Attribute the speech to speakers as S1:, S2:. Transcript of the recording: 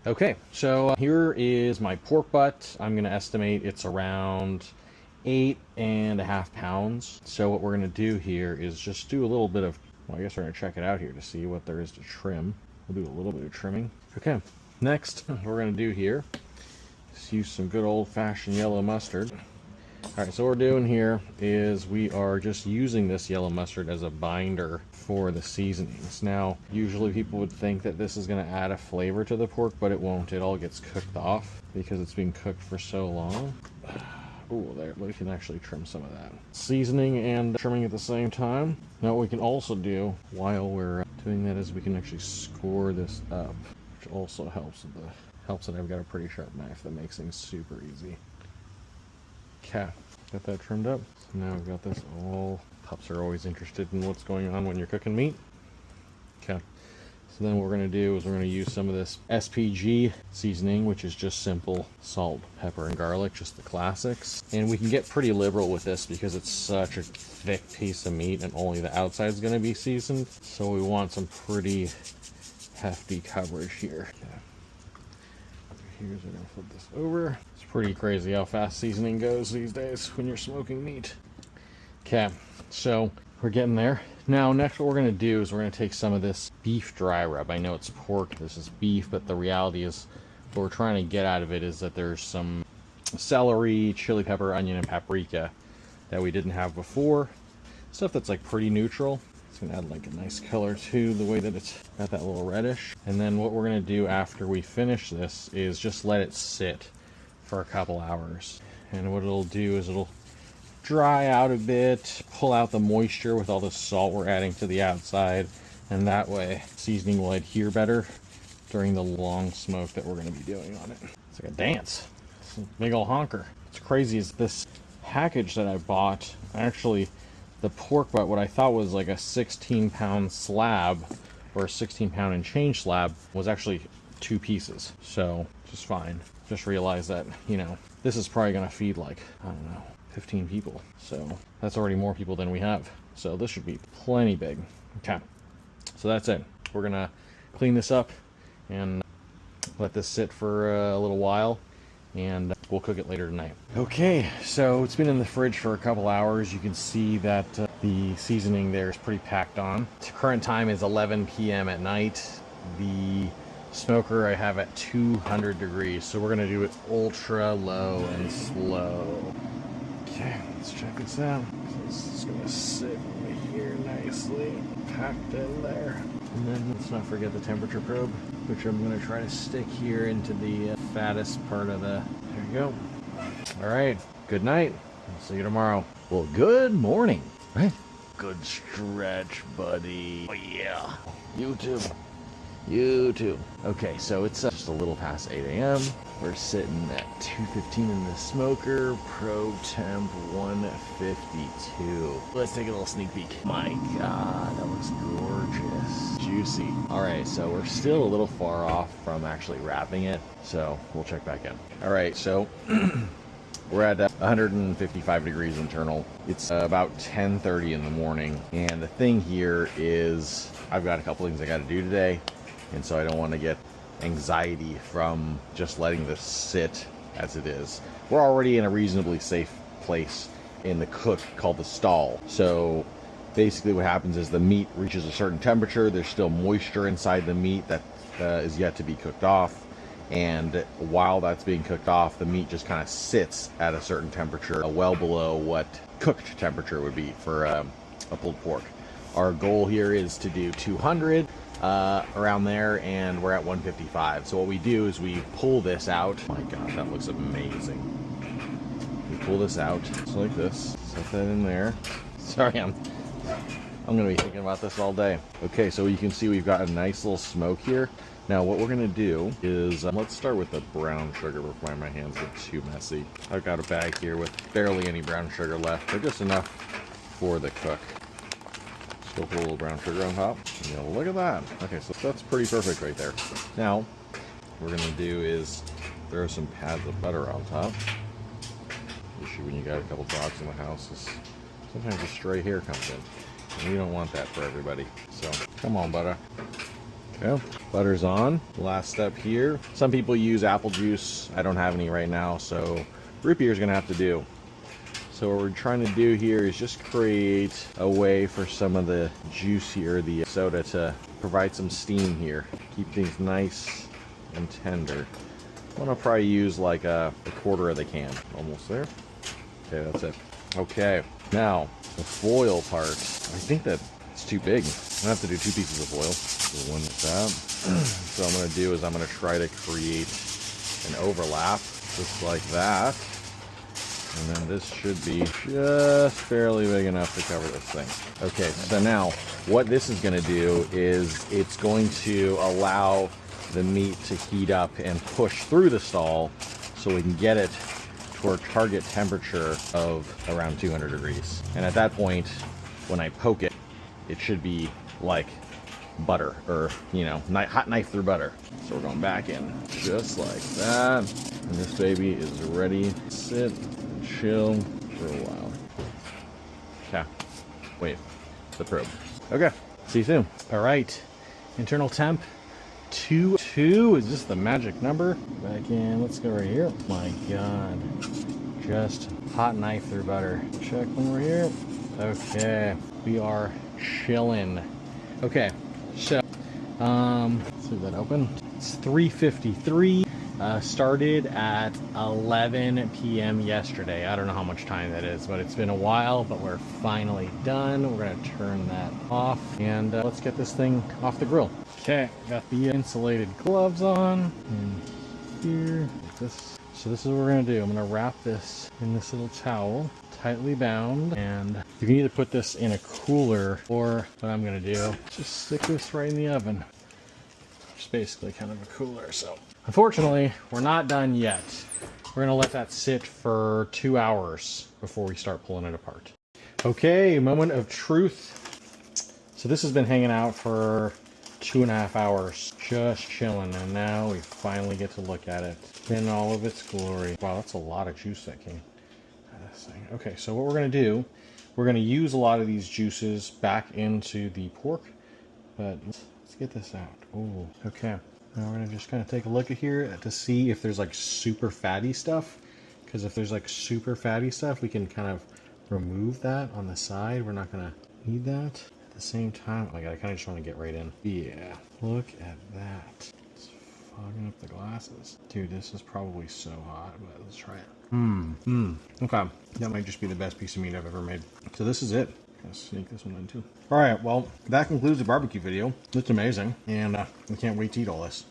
S1: Okay, so here is my pork butt. I'm going to estimate it's around 8.5 pounds. So what we're going to do here is just do a little bit of, well, I guess we're going to check it out here to see what there is to trim. We'll do a little bit of trimming. Okay, next what we're going to do here is use some good old-fashioned yellow mustard. All right, so what we're doing here is we are just using this yellow mustard as a binder for the seasonings. Now, usually people would think that this is going to add a flavor to the pork, but it won't. It all gets cooked off because it's been cooked for so long. Oh, there, we can actually trim some of that. Seasoning and trimming at the same time. Now, what we can also do while we're doing that is we can actually score this up, which also helps that I've got a pretty sharp knife that makes things super easy. Okay, got that trimmed up. So now we've got this all. Pups are always interested in what's going on when you're cooking meat. Okay, so then what we're going to do is we're going to use some of this SPG seasoning, which is just simple salt, pepper, and garlic, just the classics. And we can get pretty liberal with this because it's such a thick piece of meat and only the outside is going to be seasoned. So we want some pretty hefty coverage here. Okay. Here's, we're going to flip this over. It's pretty crazy how fast seasoning goes these days when you're smoking meat. Okay, so we're getting there. Now, next what we're going to do is we're going to take some of this beef dry rub. I know it's pork, this is beef, but the reality is what we're trying to get out of it is that there's some celery, chili pepper, onion, and paprika that we didn't have before. Stuff that's like pretty neutral. It's going to add like a nice color to the way that it's got that little reddish. And then what we're going to do after we finish this is just let it sit for a couple hours. And what it'll do is it'll dry out a bit, pull out the moisture with all the salt we're adding to the outside, and that way seasoning will adhere better during the long smoke that we're going to be doing on it. It's like a dance. It's a big old honker. What's crazy is this package that I bought, actually the pork butt, what I thought was like a 16-pound slab or a 16-pound and change slab, was actually 2 pieces. So just fine. Just realized that, you know, this is probably going to feed like, I don't know, 15 people. So that's already more people than we have. So this should be plenty big. Okay, so that's it. We're going to clean this up and let this sit for a little while, and we'll cook it later tonight. Okay, so it's been in the fridge for a couple hours. You can see that the seasoning there is pretty packed on. The current time is 11 p.m. at night. The smoker I have at 200 degrees, so we're gonna do it ultra low and slow. Okay, let's check this out. So this is gonna sit right here nicely, packed in there. And then let's not forget the temperature probe, which I'm gonna try to stick here into the fattest part of the, there you go. All right, good night. I'll see you tomorrow. Well, good morning, right? Good stretch, buddy. Oh yeah, you too. You too. Okay, so it's just a little past 8 a.m. We're sitting at 215 in the smoker, probe temp 152. Let's take a little sneak peek. My God, that looks gorgeous. Juicy. All right, so we're still a little far off from actually wrapping it, so we'll check back in. All right, so we're at 155 degrees internal. It's about 10:30 in the morning, and the thing here is I've got a couple things I got to do today. And so I don't want to get anxiety from just letting this sit as it is. We're already in a reasonably safe place in the cook called the stall. So basically what happens is the meat reaches a certain temperature. There's still moisture inside the meat that is yet to be cooked off. And while that's being cooked off, the meat just kind of sits at a certain temperature, well below what cooked temperature would be for a pulled pork. Our goal here is to do 200. Around there, and we're at 155. So what we do is we pull this out. Oh my God, that looks amazing. We pull this out just like this. Set that in there. Sorry, I'm gonna be thinking about this all day. Okay, so you can see we've got a nice little smoke here. Now what we're gonna do is let's start with the brown sugar before my hands get too messy. I've got a bag here with barely any brown sugar left, but just enough for the cook. Still put a little brown sugar on top. You know, look at that. Okay, so that's pretty perfect right there. Now, what we're gonna do is throw some pads of butter on top. Issue when you got a couple dogs in the house is sometimes a stray hair comes in. And we don't want that for everybody. So, come on, butter. Okay, butter's on. Last step here. Some people use apple juice. I don't have any right now, so root beer is gonna have to do. So what we're trying to do here is just create a way for some of the juice here, the soda, to provide some steam here. Keep things nice and tender. I'm gonna probably use like a quarter of the can. Almost there. Okay, that's it. Okay, now the foil part. I think that it's too big. I'm gonna have to do 2 pieces of foil. So one like that. So what I'm gonna do is I'm gonna try to create an overlap just like that. And then this should be just barely big enough to cover this thing. Okay, so now what this is gonna do is it's going to allow the meat to heat up and push through the stall so we can get it to our target temperature of around 200 degrees. And at that point, when I poke it, it should be like butter, or, you know, hot knife through butter. So we're going back in just like that. And this baby is ready to sit and chill for a while. Okay, wait, the probe. Okay, see you soon. All right, internal temp 2 is just the magic number. Back in, let's go right here. My God, just hot knife through butter. Check when we're here. Okay, we are chilling. Okay, so let's leave that open. It's 3:53. Started at 11 p.m. yesterday. I don't know how much time that is, but it's been a while, but we're finally done. We're gonna turn that off and let's get this thing off the grill. Okay, got the insulated gloves on and here, like this. So this is what we're gonna do. I'm gonna wrap this in this little towel, tightly bound, and you can either put this in a cooler, or what I'm gonna do, just stick this right in the oven. It's basically kind of a cooler. So unfortunately, we're not done yet. We're gonna let that sit for 2 hours before we start pulling it apart. Okay, moment of truth. So this has been hanging out for 2.5 hours, just chilling, and now we finally get to look at it in all of its glory. Wow, that's a lot of juice that came out of this thing. Okay, so what we're gonna do, we're gonna use a lot of these juices back into the pork, but let's get this out. Oh, okay. Now we're gonna just kind of take a look at here to see if there's like super fatty stuff, because if there's like super fatty stuff, we can kind of remove that on the side. We're not gonna need that. At the same time, oh my God, I kind of just want to get right in. Yeah, look at that. It's fogging up the glasses. Dude, this is probably so hot, but let's try it. Okay, that might just be the best piece of meat I've ever made. So this is it. Gonna sneak this one in too. All right, well, that concludes the barbecue video. It's amazing, and I can't wait to eat all this.